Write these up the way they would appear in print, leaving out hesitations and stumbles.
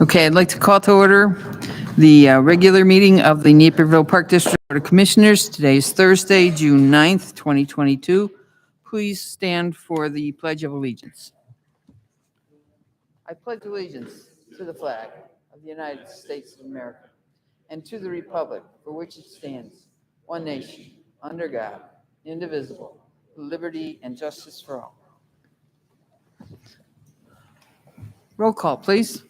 Okay, I'd like to call to order the regular meeting of the Naperville Park District Board of Commissioners. Today is Thursday, June 9th, 2022. Please stand for the Pledge of Allegiance. I pledge allegiance to the flag of the United States of America and to the republic for which it stands, one nation, under God, indivisible, with liberty and justice for all. Roll call, please.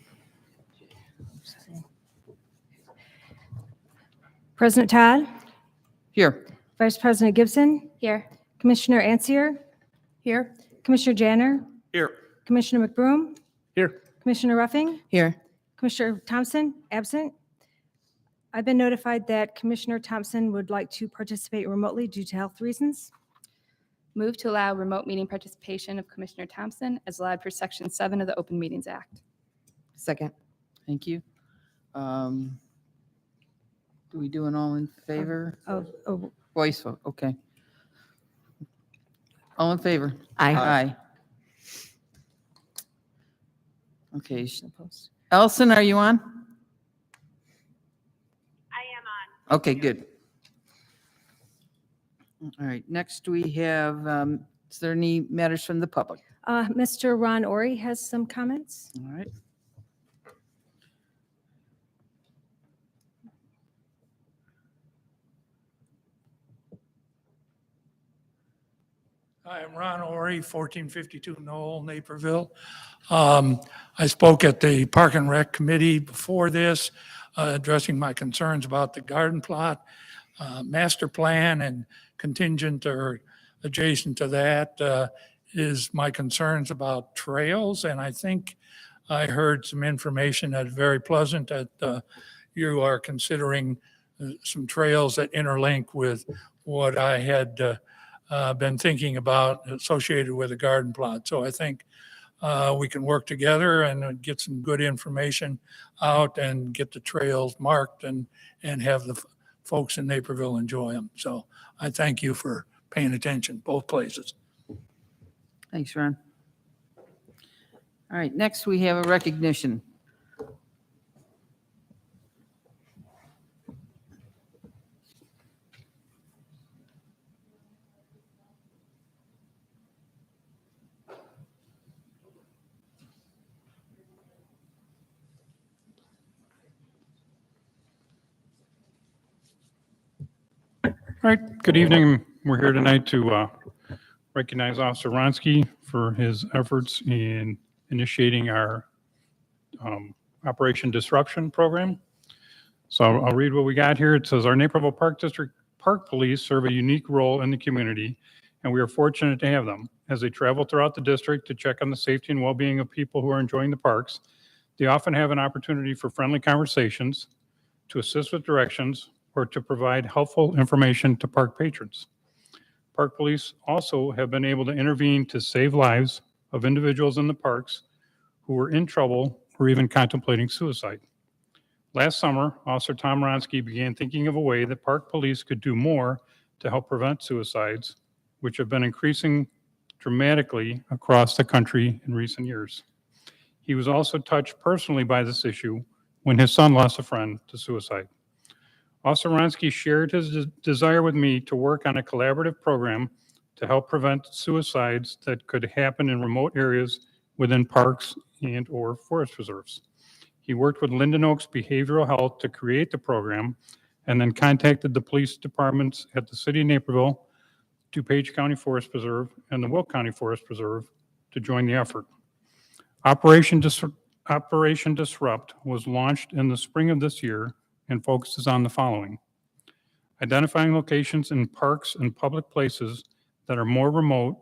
President Todd, Here. Vice President Gibson, Here. Commissioner Ansier, Here. Commissioner Janner, Here. Commissioner McBroom, Here. Commissioner Ruffing, Here. Commissioner Thompson, absent. I've been notified that Commissioner Thompson would like to participate remotely due to health reasons. Move to allow remote meeting participation of Commissioner Thompson as allowed for Section 7 of the Open Meetings Act. Second. Thank you. Do we do an all in favor? Oh, Voice vote, okay. All in favor? Aye. Aye. Okay. Ellison, are you on? I am on. Okay, good. All right, next we have, is there any matters from the public? Mr. Ron Ori has some comments. All right. I am Ron Ori, 1452 Knoll, Naperville. I spoke at the Park and Rec Committee before this, addressing my concerns about the garden plot, master plan, and contingent or adjacent to that is my concerns about trails. And I think I heard some information that's very pleasant that you are considering some trails that interlink with what I had been thinking about associated with a garden plot. So I think we can work together and get some good information out and get the trails marked and have the folks in Naperville enjoy them. So I thank you for paying attention, both places. Thanks, Ron. All right, next we have a recognition. All right, good evening. We're here tonight to recognize Officer Wronski for his efforts in initiating our Operation Disruption program. So I'll read what we got here. It says, our Naperville Park District Park Police serve a unique role in the community, and we are fortunate to have them. As they travel throughout the district to check on the safety and well-being of people who are enjoying the parks, they often have an opportunity for friendly conversations, to assist with directions, or to provide helpful information to park patrons. Park police also have been able to intervene to save lives of individuals in the parks who were in trouble or even contemplating suicide. Last summer, Officer Tom Wronski began thinking of a way that park police could do more to help prevent suicides, which have been increasing dramatically across the country in recent years. He was also touched personally by this issue when his son lost a friend to suicide. Officer Wronski shared his desire with me to work on a collaborative program to help prevent suicides that could happen in remote areas within parks and or forest reserves. He worked with Linden Oaks Behavioral Health to create the program and then contacted the police departments at the City of Naperville, DuPage County Forest Preserve, and the Will County Forest Preserve to join the effort. Operation Disrupt was launched in the spring of this year and focuses on the following: identifying locations in parks and public places that are more remote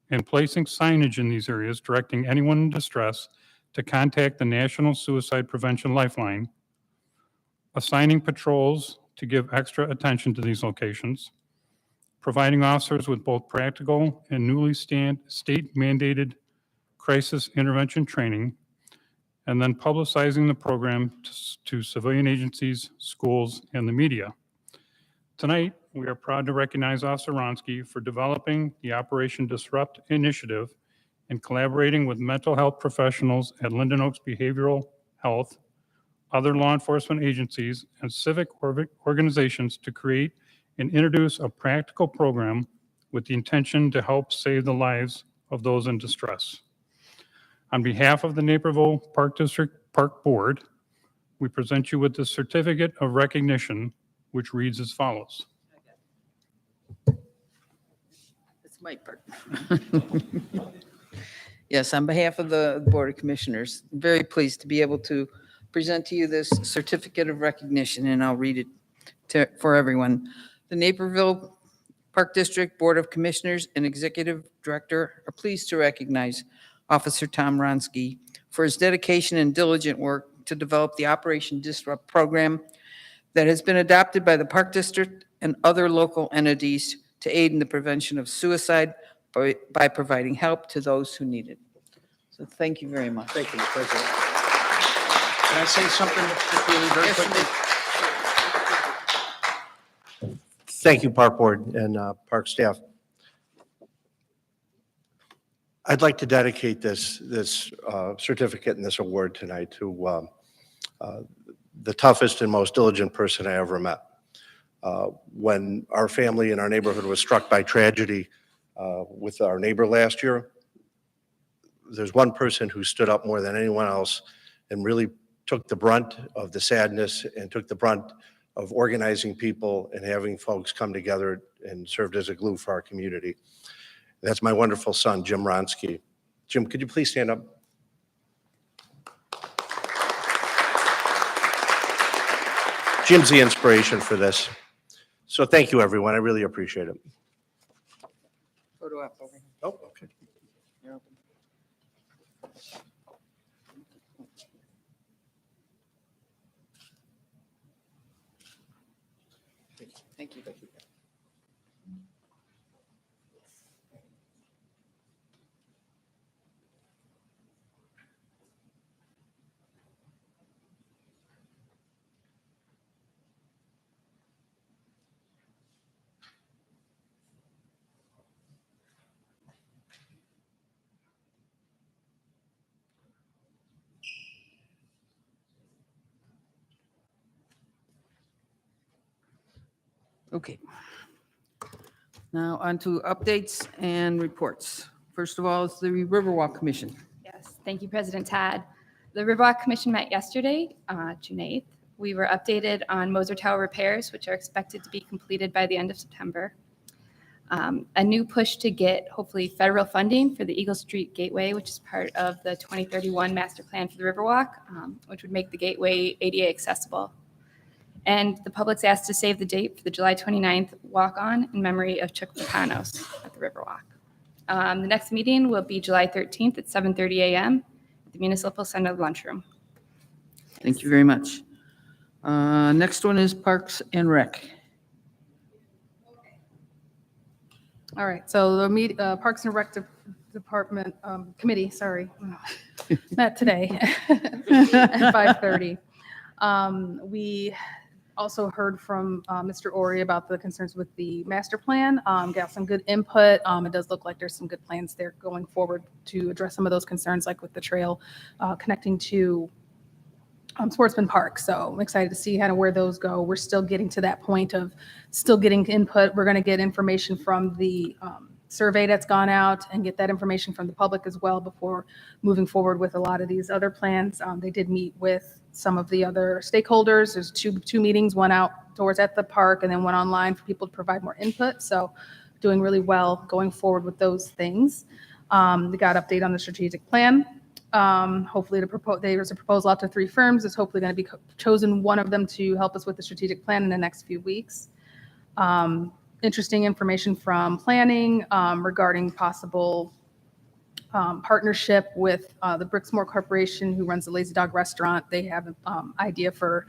and placing signage in these areas directing anyone in distress to contact the National Suicide Prevention Lifeline, assigning patrols to give extra attention to these locations, providing officers with both practical and newly state-mandated crisis intervention training, and then publicizing the program to civilian agencies, schools, and the media. Tonight, we are proud to recognize Officer Wronski for developing the Operation Disrupt initiative and collaborating with mental health professionals at Linden Oaks Behavioral health, other law enforcement agencies, and civic organizations to create and introduce a practical program with the intention to help save the lives of those in distress. On behalf of the Naperville Park District Park Board, we present you with the certificate of recognition, which reads as follows. It's my part. Yes, on behalf of the Board of Commissioners, I'm very pleased to be able to present to you this certificate of recognition, and I'll read it for everyone. The Naperville Park District Board of Commissioners and Executive Director are pleased to recognize Officer Tom Wronski for his dedication and diligent work to develop the Operation Disrupt program that has been adopted by the Park District and other local entities to aid in the prevention of suicide by providing help to those who need it. So thank you very much. Thank you, Mr. President. Can I say something just really very Yes, you quickly? may. Thank you, Park Board and Park staff. I'd like to dedicate this certificate and this award tonight to the toughest and most diligent person I ever met. When our family and our neighborhood was struck by tragedy with our neighbor last year, there's one person who stood up more than anyone else and really took the brunt of the sadness and took the brunt of organizing people and having folks come together and served as a glue for our community. That's my wonderful son, Jim Wronski. Jim, could you please stand up? Jim's the inspiration for this. So thank you, everyone. I really appreciate it. Photo op over here. Oh, okay. You're open. Thank you. Okay. Now on to updates and reports. First of all, is the Riverwalk Commission. Yes, thank you, President Todd. The Riverwalk Commission met yesterday, June 8th. We were updated on Moser Tower repairs, which are expected to be completed by the end of September. A new push to get, hopefully, federal funding for the Eagle Street Gateway, which is part of the 2031 Master Plan for the Riverwalk, which would make the gateway ADA accessible. And the public's asked to save the date for the July 29th walk-on in memory of Chuck Papanos at the Riverwalk. The next meeting will be July 13th at 7:30 a.m. at the Municipal Center lunchroom. Thank you very much. Next one is Parks and Rec. All right, so the Parks and Rec Department Committee, met today at 5:30. We also heard from Mr. Ori about the concerns with the master plan, got some good input. It does look like there's some good plans there going forward to address some of those concerns, like with the trail connecting to Sportsman Park. So I'm excited to see kind of where those go. We're still getting to that point of still getting input. We're going to get information from the survey that's gone out and get that information from the public as well before moving forward with a lot of these other plans. They did meet with some of the other stakeholders. There's two meetings, one outdoors at the park and then one online for people to provide more input. So doing really well going forward with those things. We got update on the strategic plan. Hopefully there's a proposal out to 3 firms. It's hopefully going to be chosen one of them to help us with the strategic plan in the next few weeks. Interesting information from planning regarding possible partnership with the Brixmore Corporation, who runs the Lazy Dog restaurant. They have an idea for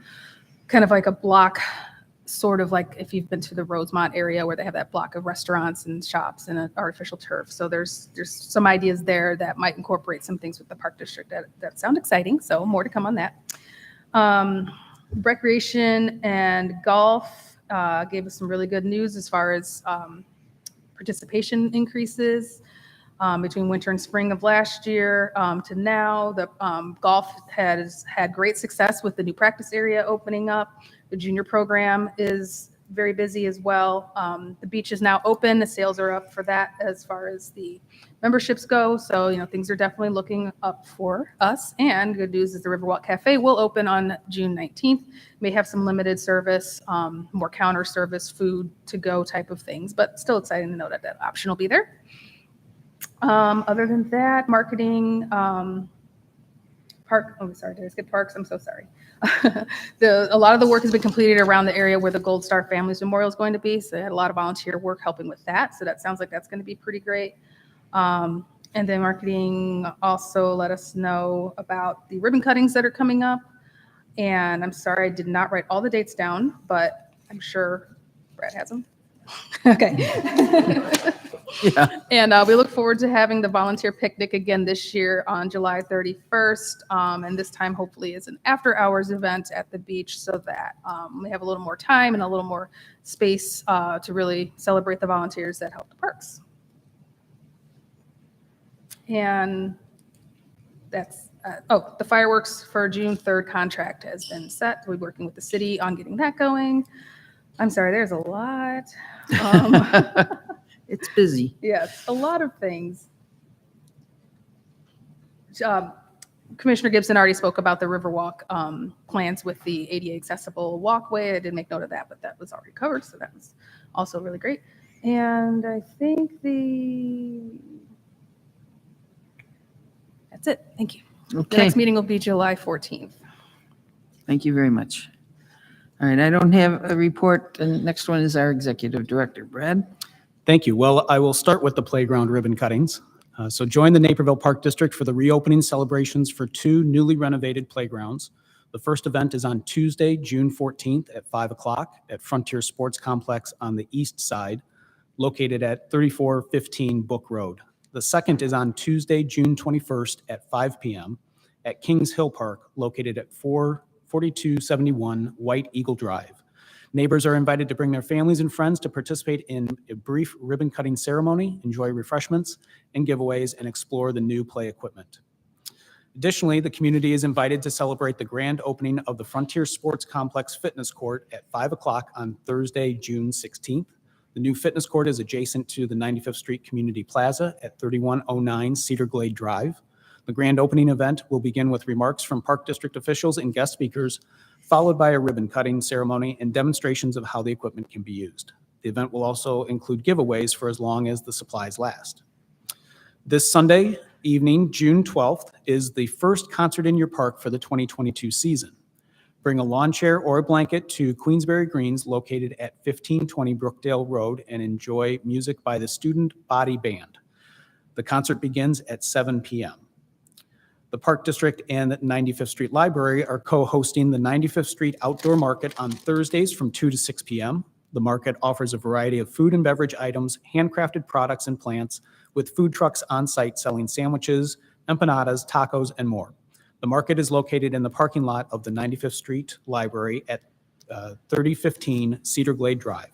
kind of like a block, sort of like if you've been to the Rosemont area where they have that block of restaurants and shops and an artificial turf. So there's some ideas there that might incorporate some things with the Park District that sound exciting. So more to come on that. Recreation and golf gave us some really good news as far as participation increases. Between winter and spring of last year to now, the golf has had great success with the new practice area opening up. The junior program is very busy as well. The beach is now open. The sales are up for that as far as the memberships go. So, things are definitely looking up for us. And good news is the Riverwalk Cafe will open on June 19th. May have some limited service, more counter service, food to go type of things, but still exciting to know that that option will be there. Other than that, marketing, did I skip parks? I'm so sorry. A lot of the work has been completed around the area where the Gold Star Families Memorial is going to be. So they had a lot of volunteer work helping with that. So that sounds like that's going to be pretty great. And then marketing also let us know about the ribbon cuttings that are coming up. And I'm sorry, I did not write all the dates down, but I'm sure Brad has them. Okay. Yeah. And we look forward to having the volunteer picnic again this year on July 31st. And this time hopefully is an after hours event at the beach so that we have a little more time and a little more space to really celebrate the volunteers that help the parks. And that's, the fireworks for June 3rd contract has been set. We're working with the city on getting that going. I'm sorry, there's a lot. It's busy. Yes, a lot of things. Commissioner Gibson already spoke about the Riverwalk plans with the ADA accessible walkway. I didn't make note of that, but that was already covered, so that was also really great. And I think that's it. Thank you. The Okay, next meeting will be July 14th. thank you very much. All right, I don't have a report. The next one is our executive director, Brad. Thank you. Well, I will start with the playground ribbon cuttings. So join the Naperville Park District for the reopening celebrations for 2 newly renovated playgrounds. The first event is on Tuesday, June 14th at 5 o'clock at Frontier Sports Complex on the east side, located at 3415 Book Road. The second is on Tuesday, June 21st at 5 p.m. at Kings Hill Park, located at 4271 White Eagle Drive. Neighbors are invited to bring their families and friends to participate in a brief ribbon cutting ceremony, enjoy refreshments and giveaways, and explore the new play equipment. Additionally, the community is invited to celebrate the grand opening of the Frontier Sports Complex Fitness Court at 5 o'clock on Thursday, June 16th. The new fitness court is adjacent to the 95th Street Community Plaza at 3109 Cedar Glade Drive. The grand opening event will begin with remarks from Park District officials and guest speakers, followed by a ribbon cutting ceremony and demonstrations of how the equipment can be used. The event will also include giveaways for as long as the supplies last. This Sunday evening, June 12th, is the first concert in your park for the 2022 season. Bring a lawn chair or a blanket to Queensberry Greens, located at 1520 Brookdale Road, and enjoy music by the Student Body Band. The concert begins at 7 p.m. The Park District and the 95th Street Library are co-hosting the 95th Street Outdoor Market on Thursdays from 2 to 6 p.m. The market offers a variety of food and beverage items, handcrafted products and plants, with food trucks on site selling sandwiches, empanadas, tacos, and more. The market is located in the parking lot of the 95th Street Library at 3015 Cedar Glade Drive.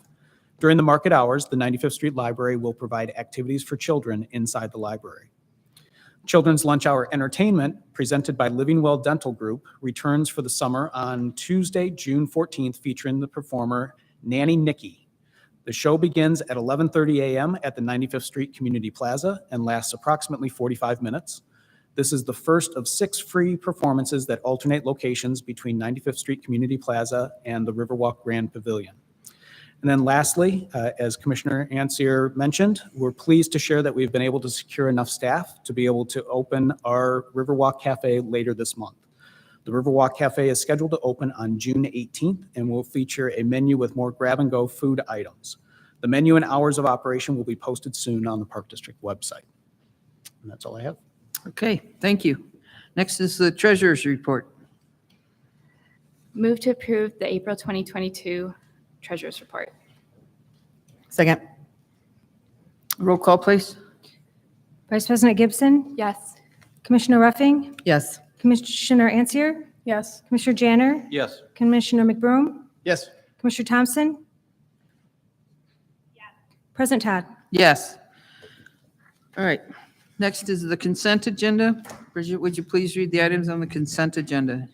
During the market hours, the 95th Street Library will provide activities for children inside the library. Children's Lunch Hour Entertainment, presented by Living Well Dental Group, returns for the summer on Tuesday, June 14th, featuring the performer Nanny Nikki. The show begins at 11:30 a.m. at the 95th Street Community Plaza and lasts approximately 45 minutes. This is the first of 6 free performances that alternate locations between 95th Street Community Plaza and the Riverwalk Grand Pavilion. And then lastly, as Commissioner Ansier mentioned, we're pleased to share that we've been able to secure enough staff to be able to open our Riverwalk Cafe later this month. The Riverwalk Cafe is scheduled to open on June 18th and will feature a menu with more grab-and-go food items. The menu and hours of operation will be posted soon on the Park District website. And that's all I have. Okay, thank you. Next is the treasurer's report. Move to approve the April 2022 Treasurer's Report. Second. Roll call, please. Vice President Gibson, Yes. Commissioner Ruffing, Yes. Commissioner Ansier, Yes. Commissioner Janner, Yes. Commissioner McBroom, Yes. Commissioner Thompson? President Todd? Yes. All right, Next is the consent agenda. Bridget, would you please read the items on the consent agenda?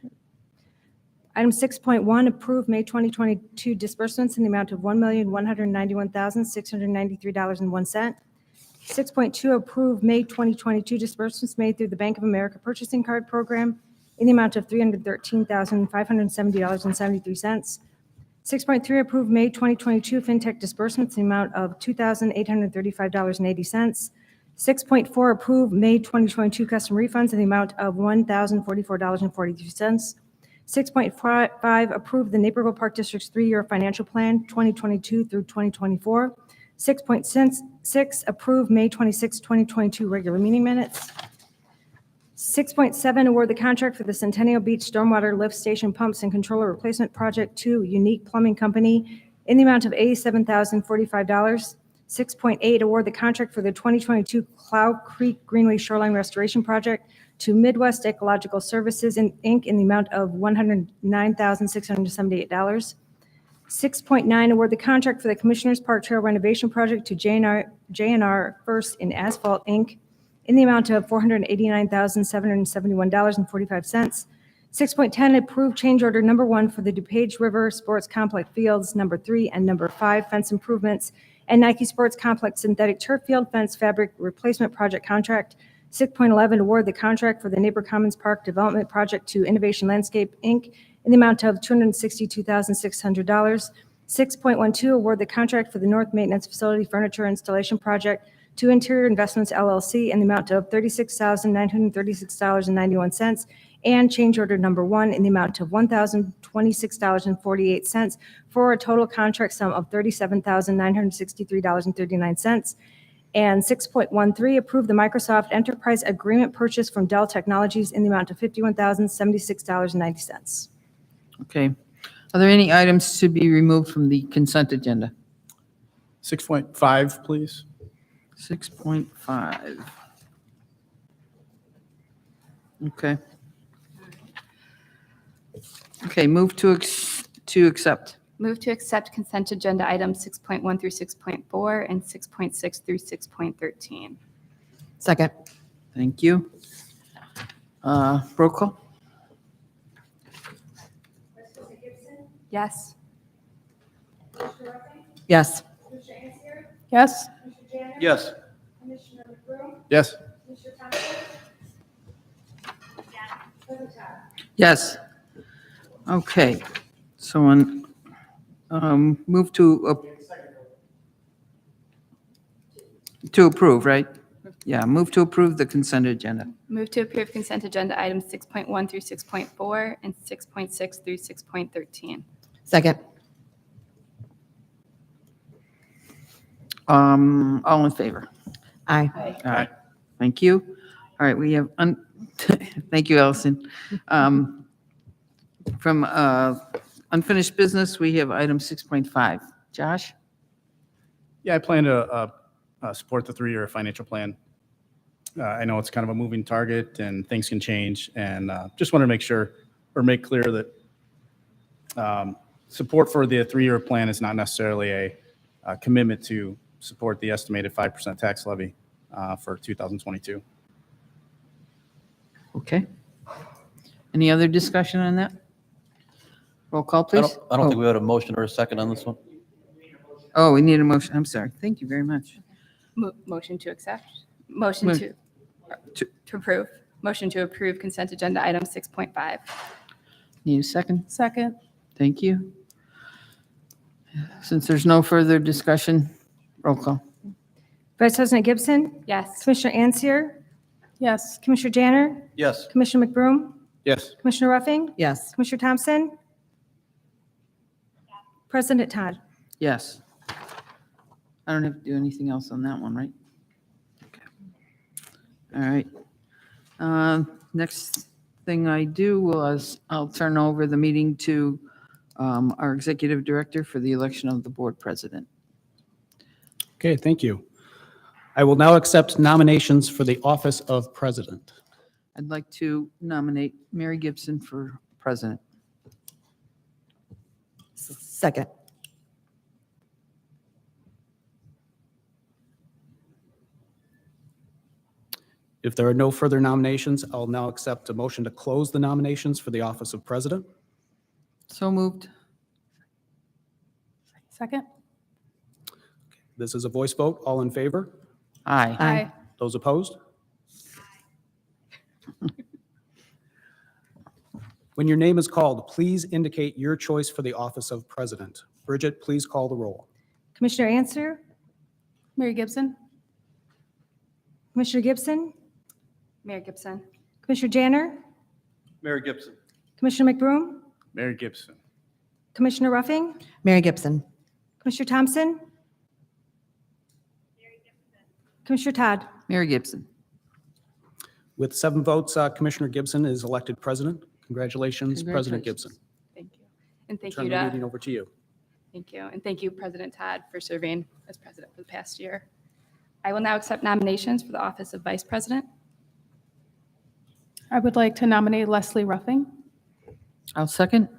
Item 6.1, approve May 2022 disbursements in the amount of $1,191,693.01. 6.2, approve May 2022 disbursements made through the Bank of America Purchasing Card Program in the amount of $313,570.73. 6.3, approve May 2022 FinTech disbursements in the amount of $2,835.80. 6.4, approve May 2022 custom refunds in the amount of $1,044.43. 6.5, approve the Naperville Park District's 3-year financial plan, 2022 through 2024. 6.6, approve May 26, 2022 regular meeting minutes. 6.7, award the contract for the Centennial Beach Stormwater Lift Station Pumps and Controller Replacement Project to Unique Plumbing Company in the amount of $87,045. 6.8, award the contract for the 2022 Cloud Creek Greenway Shoreline Restoration Project to Midwest Ecological Services, Inc. in the amount of $109,678. 6.9, award the contract for the Commissioners Park Trail Renovation Project to J&R First in Asphalt, Inc. in the amount of $489,771.45. 6.10, approve change order number 1 for the DuPage River Sports Complex Fields number 3 and number 5 fence improvements and Nike Sports Complex Synthetic Turf Field Fence Fabric Replacement Project Contract. 6.11, award the contract for the Neighbor Commons Park Development Project to Innovation Landscape, Inc. in the amount of $262,600. 6.12, award the contract for the North Maintenance Facility Furniture Installation Project to Interior Investments, LLC in the amount of $36,936.91, and change order number 1 in the amount of $1,026.48 for a total contract sum of $37,963.39. And 6.13, approve the Microsoft Enterprise Agreement purchase from Dell Technologies in the amount of $51,076.90. Okay. Are there any items to be removed from the consent agenda? 6.5, please. 6.5. Okay. Okay, move to accept. Move to accept consent agenda items 6.1 through 6.4 and 6.6 through 6.13. Second. Thank you. Roll call? Yes. Yes. Yes? Yes. Yes. Yes. Okay. So move to approve, right? Yeah, move to approve the consent agenda. Move to approve consent agenda items 6.1 through 6.4 and 6.6 through 6.13. Second. All in favor? Aye. All right. Thank you. All right, we have, thank you, Allison. From unfinished business, we have item 6.5. Josh? Yeah, I plan to support the 3-year financial plan. I know it's kind of a moving target and things can change, and just want to make sure or make clear that support for the 3-year plan is not necessarily a commitment to support the estimated 5% tax levy for 2022. Okay. Any other discussion on that? Roll call, please. I don't think we had a motion or a second on this one. Oh, we need a motion. I'm sorry. Thank you very much. Motion to accept. Motion Mo- to approve. Motion to approve consent agenda item 6.5. Need a second? Second? Thank you. Since there's no further discussion, roll call. Vice President Gibson, Yes. Commissioner Ansier, Yes. Commissioner Janner, Yes. Commissioner McBroom, Yes. Commissioner Ruffing, Yes. Commissioner Thompson, President Todd. Yes. I don't have to do anything else on that one, right? Okay. All right. Next thing I do was I'll turn over the meeting to our executive director for the election of the board president. Okay, thank you. I will now accept nominations for the office of president. I'd like to nominate Mary Gibson for president. Second. If there are no further nominations, I'll now accept a motion to close the nominations for the office of president. So moved. Second? This is a voice vote. All in favor? Aye. Aye. Those opposed? When your name is called, please indicate your choice for the office of president. Bridget, please call the roll. Commissioner Answer, Mary Gibson? Commissioner Gibson, Mayor Gibson. Commissioner Janner, Mayor Gibson. Commissioner McBroom, Mary Gibson. Commissioner Ruffing, Mary Gibson. Commissioner Thompson, Commissioner Todd. Mary Gibson. With 7 votes, Commissioner Gibson is elected president. Congratulations, President Gibson. Thank you. And thank Turn you the meeting to, over to you. thank you. And thank you, President Todd, for serving as president for the past year. I will now accept nominations for the office of vice president. I would like to nominate Leslie Ruffing. I'll second.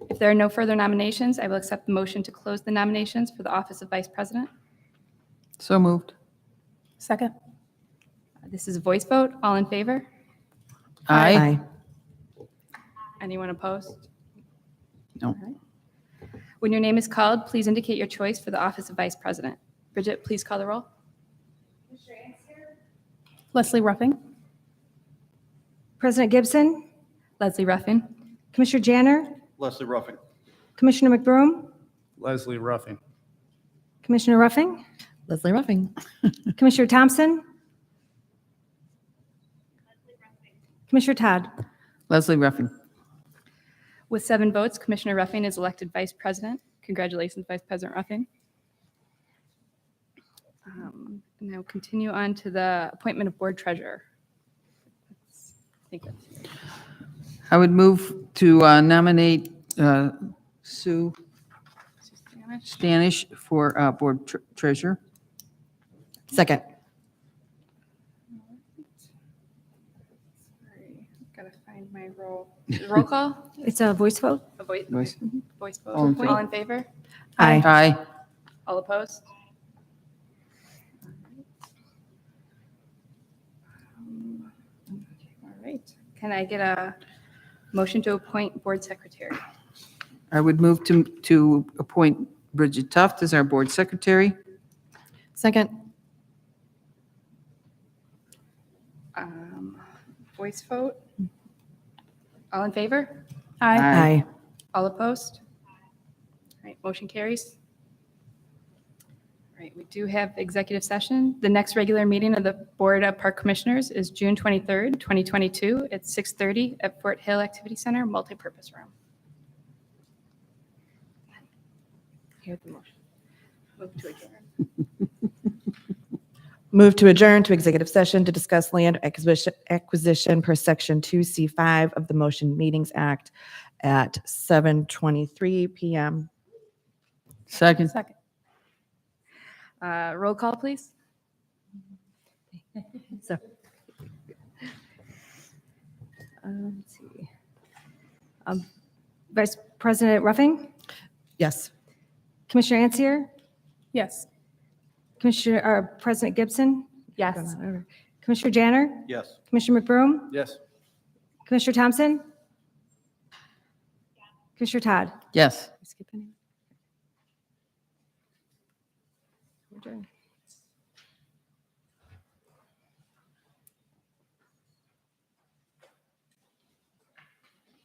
If there are no further nominations, I will accept the motion to close the nominations for the office of vice president. So moved. Second? This is a voice vote. All in favor? Aye. Anyone opposed? No. All right. When your name is called, please indicate your choice for the office of vice president. Bridget, please call the roll. Leslie Ruffing? President Gibson, Leslie Ruffin. Commissioner Janner, Leslie Ruffing. Commissioner McBroom, Leslie Ruffing. Commissioner Ruffing, Leslie Ruffing. Commissioner Thompson, Commissioner Todd. Leslie Ruffing. With 7 votes, Commissioner Ruffing is elected vice president. Congratulations, Vice President Ruffing. Now continue on to the appointment of board treasurer. I think that's- I would move to nominate Sue Stanish for board treasurer. Second. Sorry, gotta find my roll. Roll call? It's a voice vote. A voice Voice. voice vote. All in favor? All in favor? Aye. Aye. All opposed? All right. Can I get a motion to appoint board secretary? I would move to appoint Bridget Tuft as our board secretary. Second. Voice vote? All in favor? Aye. Aye. All opposed? All right, motion carries. All right, we do have executive session. The next regular meeting of the Board of Park Commissioners is June 23rd, 2022 at 6:30 at Fort Hill Activity Center, multipurpose room. Here's the motion. Move to adjourn. Move to adjourn to executive session to discuss land acquisition per section 2C5 of the Motion Meetings Act at 7:23 PM. Second. Second. Roll call, please. So, let's see. Vice President Ruffing, Yes. Commissioner Ansier, Yes. Commissioner, President Gibson, Yes. Commissioner Janner, Yes. Commissioner McBroom, Yes. Commissioner Thompson, Commissioner Todd. Yes. Skip any? Adjourn.